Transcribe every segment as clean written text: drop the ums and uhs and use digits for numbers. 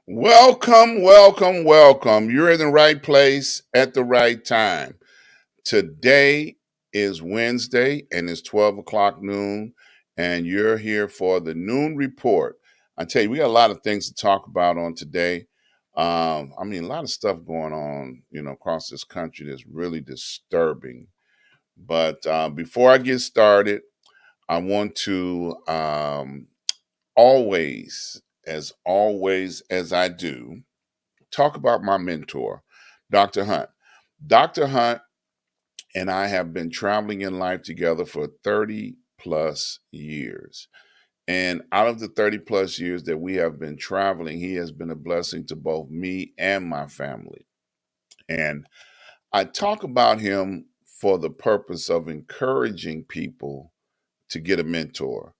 Welcome, welcome, welcome. You're in the right place at the right time. Today is Wednesday and it's 12 o'clock noon, and you're here for the noon report. I tell you, we got a lot of things to talk about on today. A lot of stuff going on, across this country that's really disturbing. But before I get started, I want to always, as I do, talk about my mentor, Dr. Hunt. Dr. Hunt and I have been traveling in life together for 30 plus years. And out of the 30 plus years that we have been traveling, he has been a blessing to both me and my family. And I talk about him for the purpose of encouraging people to get a mentor.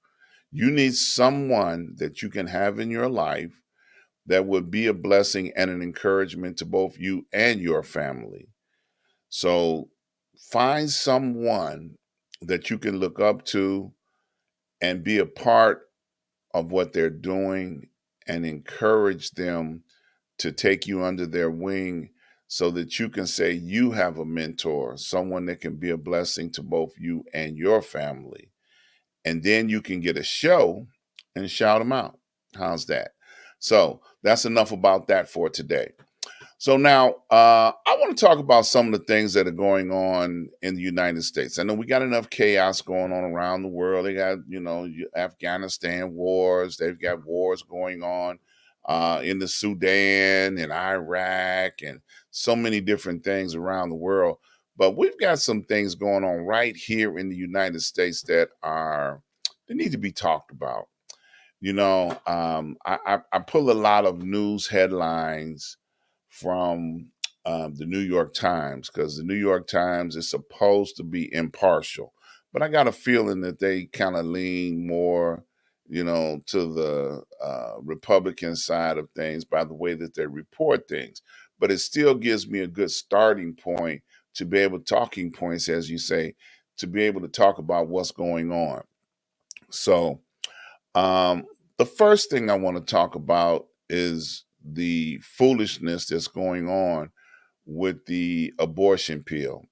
You need someone that you can have in your life that would be a blessing and an encouragement to both you and your family. So find someone that you can look up to and be a part of what they're doing and encourage them to take you under their wing so that you can say you have a mentor, someone that can be a blessing to both you and your family. And then you can get a show and shout them out. How's that? So that's enough about that for today. So now I want to talk about some of the things that are going on in the United States. I know we got enough chaos going on around the world. They got, Afghanistan wars. They've got wars going on in the Sudan and Iraq and so many different things around the world. But we've got some things going on right here in the United States that need to be talked about. I pull a lot of news headlines from the New York Times because the New York Times is supposed to be impartial, but I got a feeling that they kind of lean more, to the Republican side of things by the way that they report things. But it still gives me a good starting point to be able talking points, as you say, to be able to talk about what's going on. So um, the first thing I want to talk about is the foolishness that's going on with the abortion pill.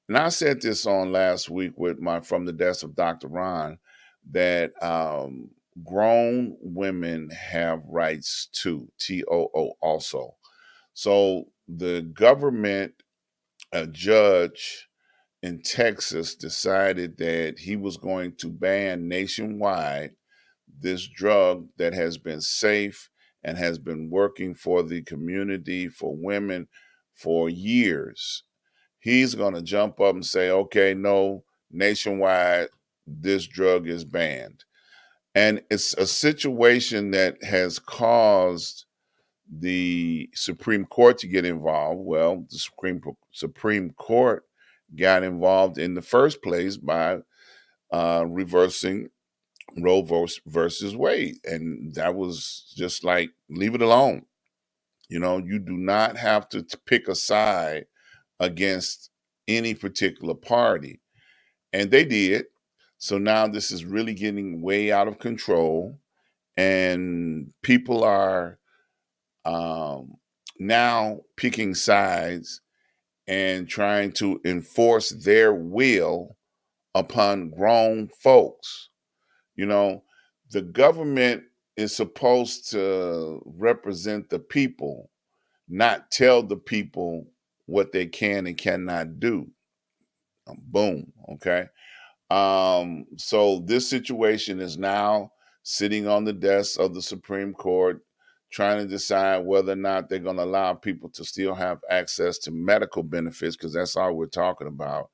And I said this on last week with my From the Desk of Dr. Ron that grown women have rights too, TOO also. So the government, a judge in Texas, decided that he was going to ban nationwide this drug that has been safe and has been working for the community, for women for years. He's going to jump up and say, okay, no, nationwide, this drug is banned. And it's a situation that has caused the Supreme Court to get involved. Well, the Supreme Court got involved in the first place by reversing Roe versus Wade. And that was just like, leave it alone. You do not have to pick a side against any particular party. And they did. So now this is really getting way out of control. And people are um, now picking sides and trying to enforce their will upon grown folks. You know, the government is supposed to represent the people, not tell the people what they can and cannot do. Boom. Okay. So this situation is now sitting on the desk of the Supreme Court, trying to decide whether or not they're going to allow people to still have access to medical benefits, because that's all we're talking about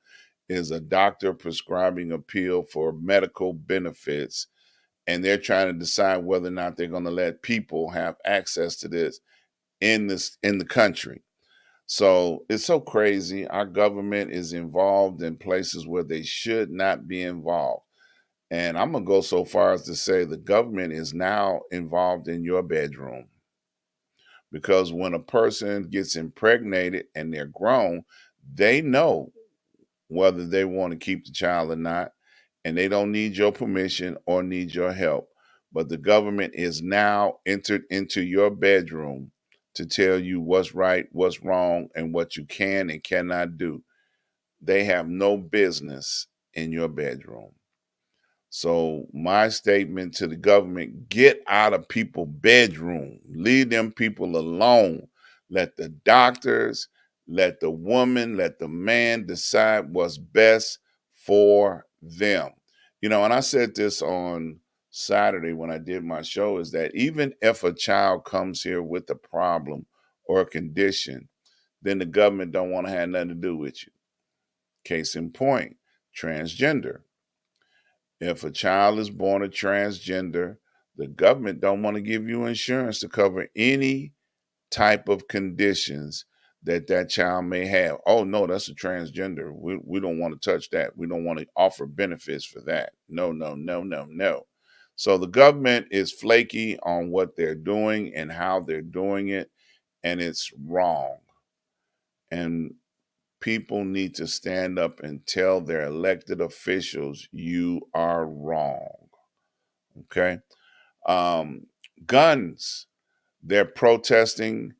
is a doctor prescribing a pill for medical benefits, and they're trying to decide whether or not they're going to let people have access to this in the country. So it's so crazy. Our government is involved in places where they should not be involved. And I'm going to go so far as to say the government is now involved in your bedroom, because when a person gets impregnated and they're grown, they know whether they want to keep the child or not, and they don't need your permission or need your help. but the government is now entered into your bedroom to tell you what's right, what's wrong, and what you can and cannot do. They have no business in your bedroom. So my statement to the government, get out of people's bedroom. Leave them people alone. Let the doctors, let the woman, let the man decide what's best for them. And I said this on Saturday when I did my show, is that even if a child comes here with a problem or a condition, then the government don't want to have nothing to do with you. Case in point, transgender. If a child is born a transgender, the government don't want to give you insurance to cover any type of conditions that child may have. Oh, no, that's a transgender. We don't want to touch that. We don't want to offer benefits for that. No, no, no, no, no. So the government is flaky on what they're doing and how they're doing it, and it's wrong. And people need to stand up and tell their elected officials, you are wrong. Okay. Um, Guns, they're protesting.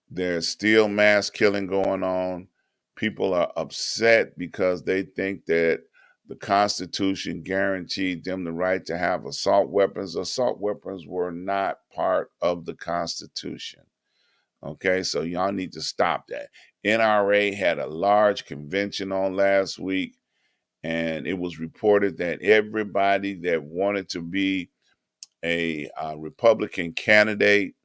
There's still mass killing going on. People are upset because they think that the Constitution guaranteed them the right to have assault weapons. Assault weapons were not part of the Constitution. Okay, so y'all need to stop that. NRA had a large convention on last week, and it was reported that everybody that wanted to be a Republican candidate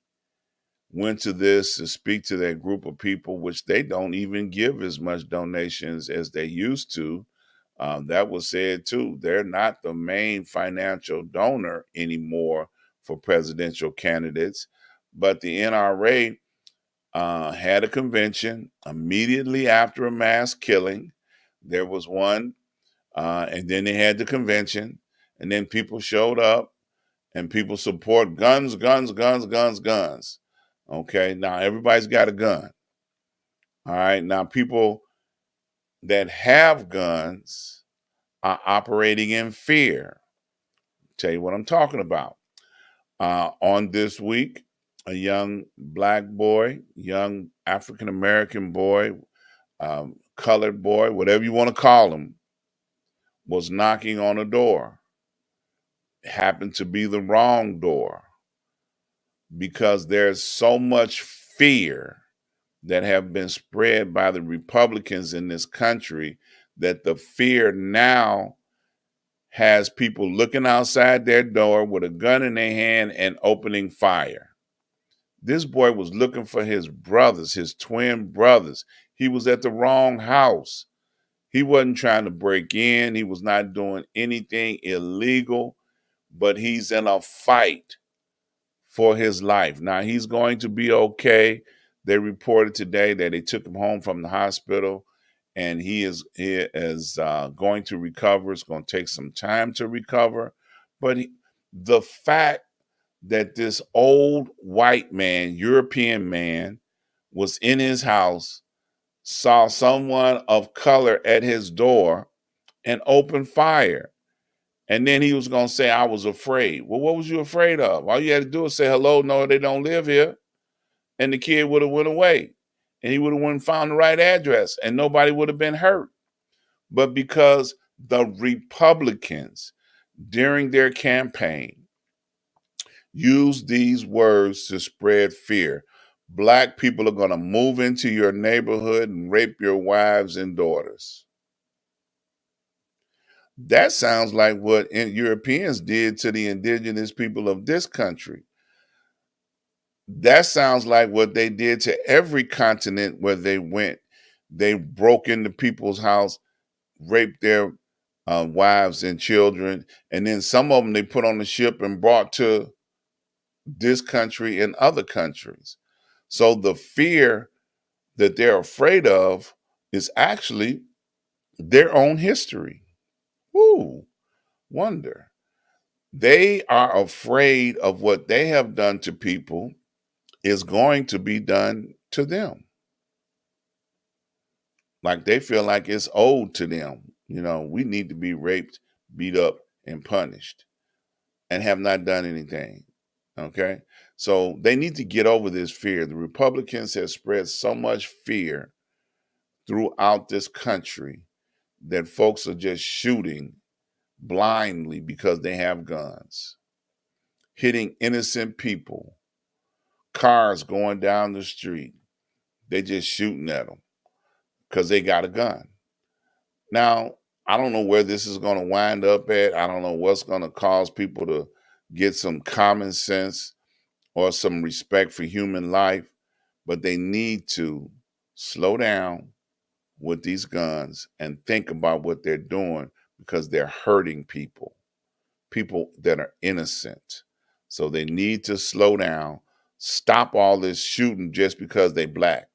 went to this to speak to that group of people, which they don't even give as much donations as they used to. That was said too. They're not the main financial donor anymore for presidential candidates, but the NRA had a convention immediately after a mass killing. There was one, and then they had the convention, and then people showed up and people support guns, guns, guns, guns, guns. Okay, now everybody's got a gun. All right, now people that have guns are operating in fear. Tell you what I'm talking about. On this week, a young black boy, young African American boy, colored boy, whatever you want to call him, was knocking on a door. It happened to be the wrong door because there's so much fear that have been spread by the Republicans in this country that the fear now has people looking outside their door with a gun in their hand and opening fire. This boy was looking for his brothers, his twin brothers. He was at the wrong house. He wasn't trying to break in. He was not doing anything illegal, but he's in a fight for his life. Now, he's going to be okay. They reported today that they took him home from the hospital, and he is going to recover. It's going to take some time to recover. But the fact that this old white man, European man, was in his house, saw someone of color at his door, and opened fire. And then he was going to say, I was afraid. Well, what was you afraid of? All you had to do was say, hello, no, they don't live here. And the kid would have went away. And he would have went and found the right address. And nobody would have been hurt. But because the Republicans, during their campaign, used these words to spread fear, black people are going to move into your neighborhood and rape your wives and daughters. That sounds like what Europeans did to the indigenous people of this country. That sounds like what they did to every continent where they went. They broke into people's house, raped their wives and children, and then some of them they put on the ship and brought to this country and other countries. So the fear that they're afraid of is actually their own history. Woo, wonder. They are afraid of what they have done to people is going to be done to them. Like they feel like it's owed to them. We need to be raped, beat up, and punished. and have not done anything. Okay. So they need to get over this fear. The Republicans have spread so much fear throughout this country that folks are just shooting blindly because they have guns, hitting innocent people, cars going down the street. They just shooting at them because they got a gun. Now, I don't know where this is going to wind up at. I don't know what's going to cause people to get some common sense or some respect for human life, but they need to slow down with these guns and think about what they're doing because they're hurting people that are innocent. So they need to slow down, stop all this shooting just because they black.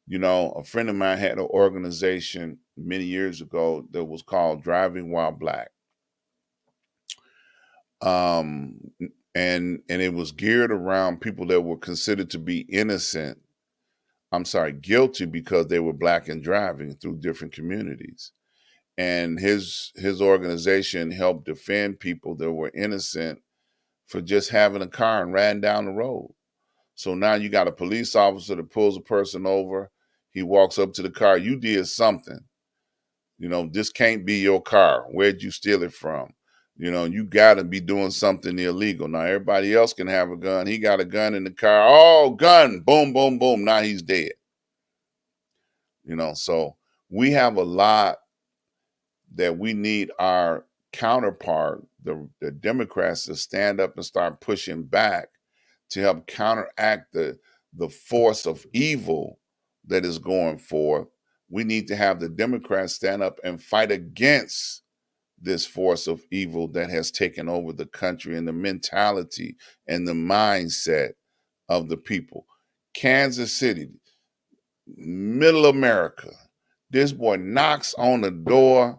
You know, a friend of mine had an organization many years ago that was called Driving While Black. Um, and it was geared around people that were considered to be innocent. I'm sorry, guilty because they were black and driving through different communities. And his organization helped defend people that were innocent for just having a car and riding down the road. So now you got a police officer that pulls a person over. He walks up to the car. You did something. You know, this can't be your car. Where'd you steal it from? You know, you got to be doing something illegal. Now, everybody else can have a gun. He got a gun in the car. Oh, gun. Boom, boom, boom. Now he's dead. You know, so we have a lot that we need our counterpart, the Democrats, to stand up and start pushing back to help counteract the force of evil that is going forth. We need to have the Democrats stand up and fight against this force of evil that has taken over the country and the mentality and the mindset of the people. Kansas City, middle America, this boy knocks on the door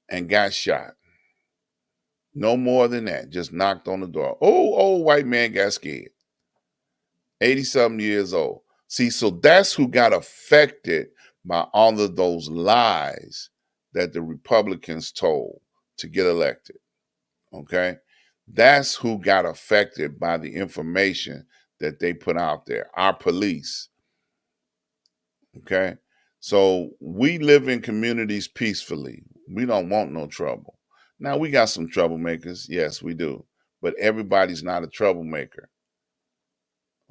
and got shot. No more than that. Just knocked on the door. Oh, old white man got scared. 80-something years old. See, so that's who got affected by all of those lies that the Republicans told to get elected. Okay? That's who got affected by the information that they put out there. Our police. Okay? So we live in communities peacefully. We don't want no trouble. Now, we got some troublemakers. Yes, we do. But everybody's not a troublemaker.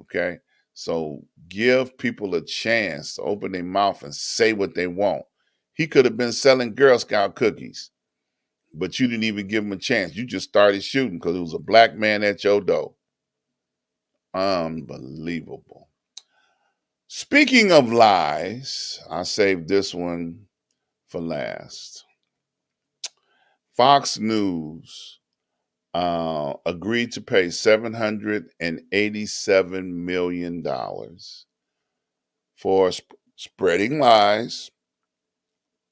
Okay? So give people a chance to open their mouth and say what they want. He could have been selling Girl Scout cookies, but you didn't even give him a chance. You just started shooting because it was a black man at your door. Unbelievable. Speaking of lies, I saved this one for last. Fox News agreed to pay $787 million for spreading lies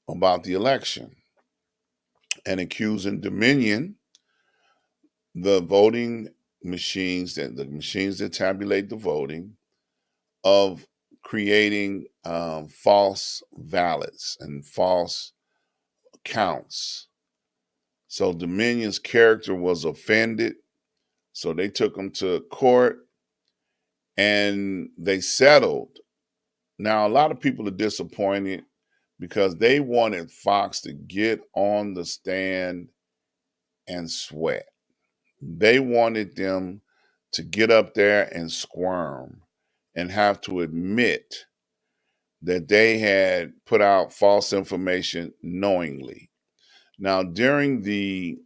about the election and accusing Dominion, the voting machines, the machines that tabulate the voting, of creating false ballots and false counts. So Dominion's character was offended. So they took him to court and they settled. Now, a lot of people are disappointed because they wanted Fox to get on the stand and sweat. They wanted them to get up there and squirm and have to admit that they had put out false information knowingly. Now, during the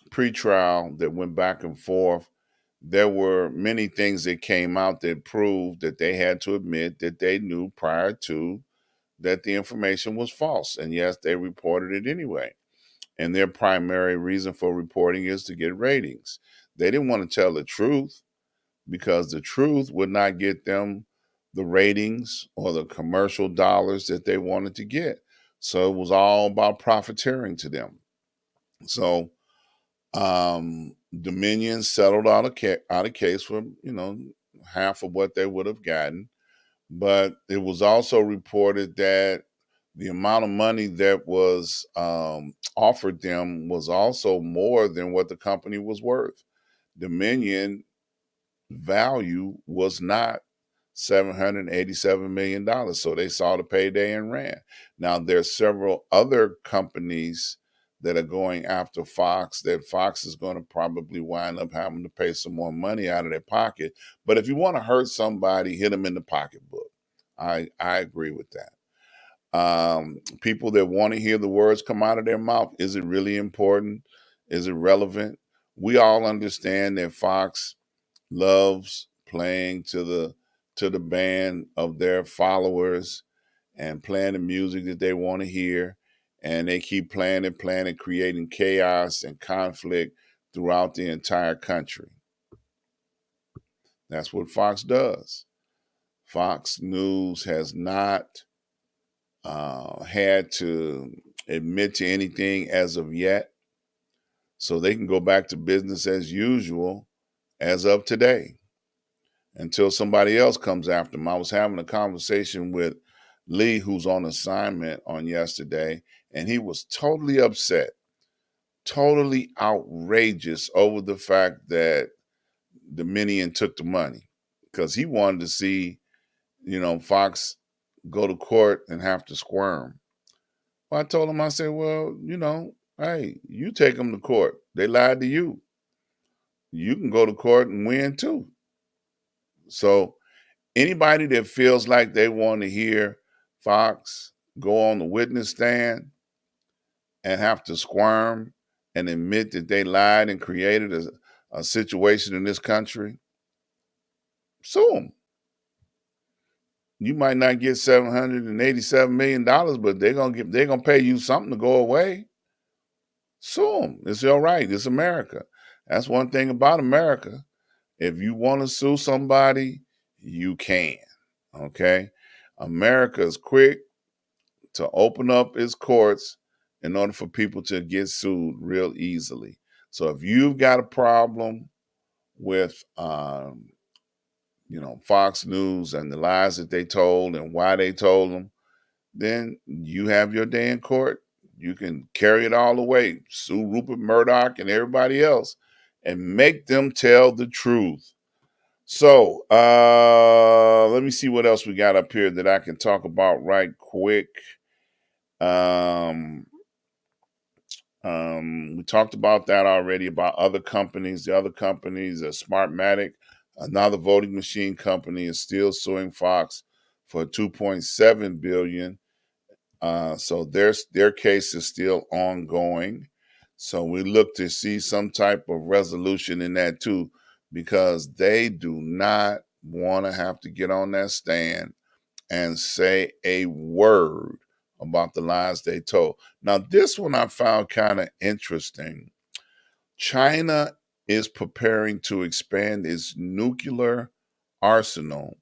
pretrial that went back and forth, there were many things that came out that proved that they had to admit that they knew prior to that the information was false. And yes, they reported it anyway. And their primary reason for reporting is to get ratings. They didn't want to tell the truth because the truth would not get them the ratings or the commercial dollars that they wanted to get. So it was all about profiteering to them. So Dominion settled out a case for, half of what they would have gotten. But it was also reported that The amount of money that was offered them was also more than what the company was worth. Dominion value was not $787 million. So they saw the payday and ran. Now there's several other companies that are going after Fox that Fox is going to probably wind up having to pay some more money out of their pocket. But if you want to hurt somebody, hit them in the pocketbook. I agree with that. People that want to hear the words come out of their mouth, is it really important? Is it relevant? We all understand that Fox loves playing to the band of their followers and playing the music that they want to hear, and they keep playing and creating chaos and conflict throughout the entire country. That's what Fox does. Fox News has not had to admit to anything as of yet, so they can go back to business as usual as of today until somebody else comes after them. I was having a conversation with Lee, who's on assignment on yesterday, and he was totally upset, totally outrageous over the fact that Dominion took the money because he wanted to see, Fox go to court and have to squirm. Well, I told him, I said, well, hey, you take them to court. They lied to you. You can go to court and win too. So anybody that feels like they want to hear Fox go on the witness stand and have to squirm and admit that they lied and created a situation in this country, sue them. You might not get $787 million, but they're gonna pay you something to go away. Sue them. It's all right. It's America. That's one thing about America. If you want to sue somebody, you can. Okay. America is quick to open up its courts in order for people to get sued real easily. So if you've got a problem with Fox News and the lies that they told and why they told them, then you have your day in court. You can carry it all away, sue Rupert Murdoch and everybody else, and make them tell the truth. So let me see what else we got up here that I can talk about right quick. Um, we talked about that already, about other companies. The other companies, Smartmatic, another voting machine company, is still suing Fox for $2.7 billion. So their case is still ongoing. So we look to see some type of resolution in that too, because they do not want to have to get on that stand and say a word about the lies they told. Now, this one I found kind of interesting. China is preparing to expand its nuclear arsenal,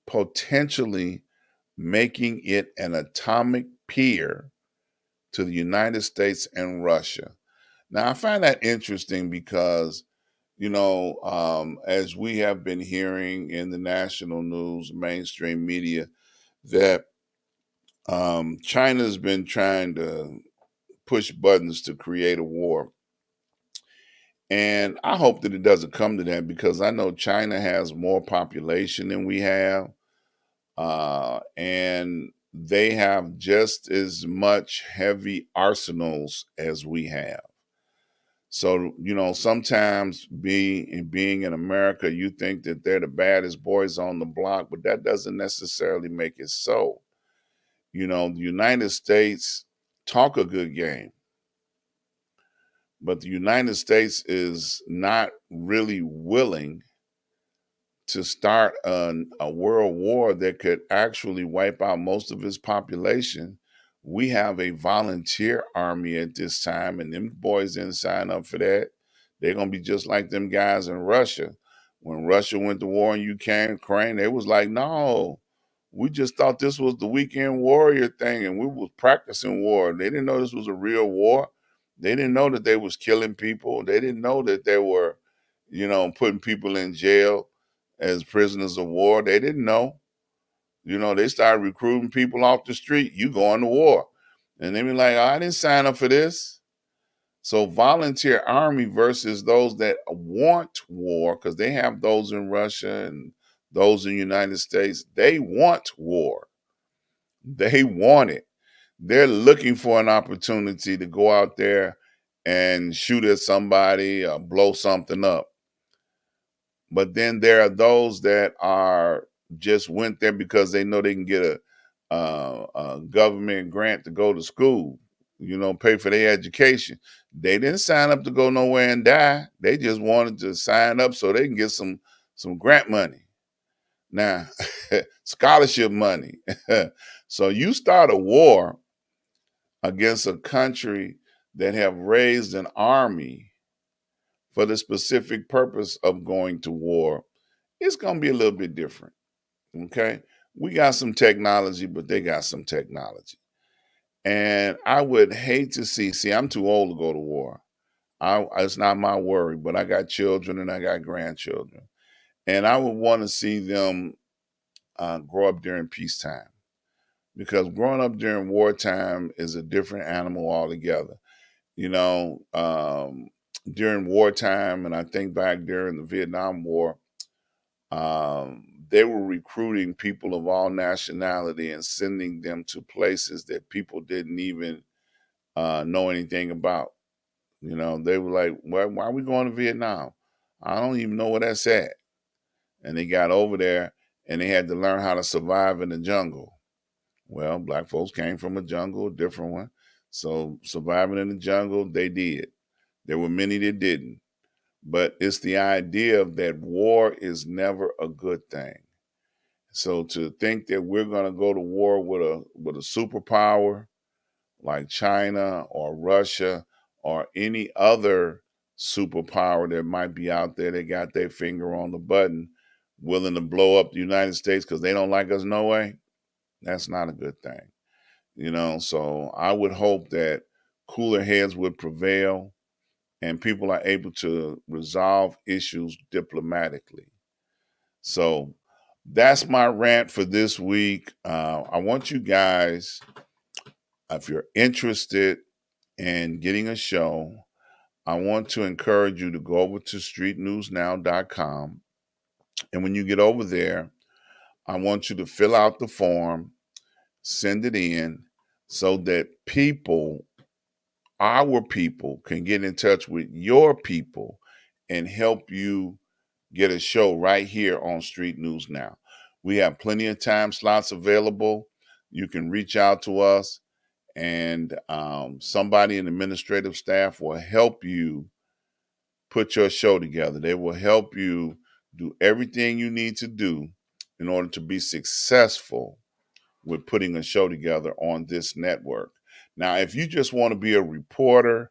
potentially making it an atomic peer to the United States and Russia. Now, I find that interesting because, as we have been hearing in the national news, mainstream media, that China's been trying to push buttons to create a war. And I hope that it doesn't come to that, because I know China has more population than we have. And they have just as much heavy arsenals as we have. So, sometimes being in America, you think that they're the baddest boys on the block, but that doesn't necessarily make it so. The United States talk a good game, but the United States is not really willing to start a world war that could actually wipe out most of its population. We have a volunteer army at this time, and them boys didn't sign up for that. They're going to be just like them guys in Russia. When Russia went to war in Ukraine, they was like, no, we just thought this was the weekend warrior thing, and we was practicing war. They didn't know this was a real war. They didn't know that they was killing people. They didn't know that they were, putting people in jail as prisoners of war. They didn't know. You know, they started recruiting people off the street. You going to war. And they be like, oh, I didn't sign up for this. So volunteer army versus those that want war, because they have those in Russia and those in the United States. They want war. They want it. They're looking for an opportunity to go out there and shoot at somebody or blow something up. But then there are those that are just went there because they know they can get a government grant to go to school, you know, pay for their education. They didn't sign up to go nowhere and die. They just wanted to sign up so they can get some grant money. Now, scholarship money. So you start a war against a country that have raised an army for the specific purpose of going to war, it's going to be a little bit different. Okay. We got some technology, but they got some technology. And I would hate to see, I'm too old to go to war. It's not my worry, but I got children and I got grandchildren. And I would want to see them grow up during peacetime, because growing up during wartime is a different animal altogether. You know, during wartime, and I think back during the Vietnam War, they were recruiting people of all nationality and sending them to places that people didn't even know anything about. You know, they were like, why are we going to Vietnam? I don't even know where that's at. And they got over there and they had to learn how to survive in the jungle. Well, black folks came from a jungle, a different one. So surviving in the jungle, they did. There were many that didn't. But it's the idea that war is never a good thing. So to think that we're going to go to war with a superpower like China or Russia or any other superpower that might be out there that got their finger on the button, willing to blow up the United States because they don't like us no way, that's not a good thing. You know, so I would hope that cooler heads would prevail and people are able to resolve issues diplomatically. So that's my rant for this week. I want you guys, if you're interested in getting a show, I want to encourage you to go over to streetnewsnow.com. And when you get over there, I want you to fill out the form, send it in so that our people, can get in touch with your people and help you get a show right here on Street News Now. We have plenty of time slots available. You can reach out to us, and somebody in the administrative staff will help you put your show together. They will help you do everything you need to do in order to be successful with putting a show together on this network. Now, if you just want to be a reporter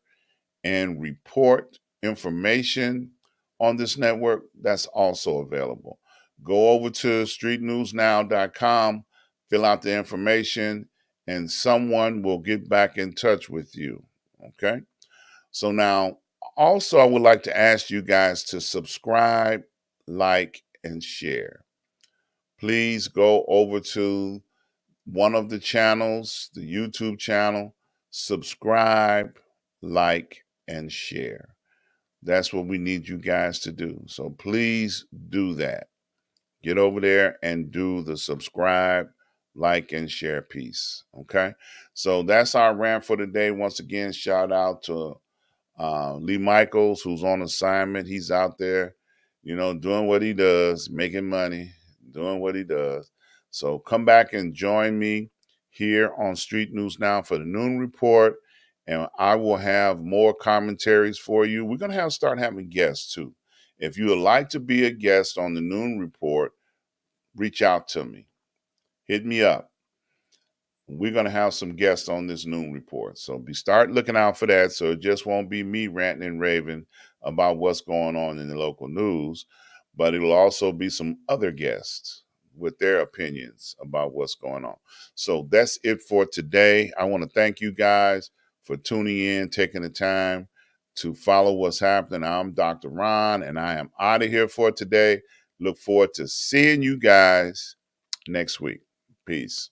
and report information on this network, that's also available. Go over to streetnewsnow.com, fill out the information, and someone will get back in touch with you. Okay? So now, also, I would like to ask you guys to subscribe, like, and share. Please go over to one of the channels, the YouTube channel, subscribe, like, and share. That's what we need you guys to do. So please do that. Get over there and do the subscribe, like, and share piece. Okay. So that's our rant for today. Once again, shout out to Lee Michaels, who's on assignment. He's out there, you know, doing what he does, making money, doing what he does. So come back and join me here on Street News Now for the Noon Report, and I will have more commentaries for you. We're going to start having guests too. If you would like to be a guest on the Noon Report, reach out to me. Hit me up. We're going to have some guests on this Noon Report. So start looking out for that, so it just won't be me ranting and raving about what's going on in the local news, but it'll also be some other guests with their opinions about what's going on. So that's it for today. I want to thank you guys for tuning in, taking the time to follow what's happening. I'm Dr. Ron, and I am out of here for today. Look forward to seeing you guys next week. Peace.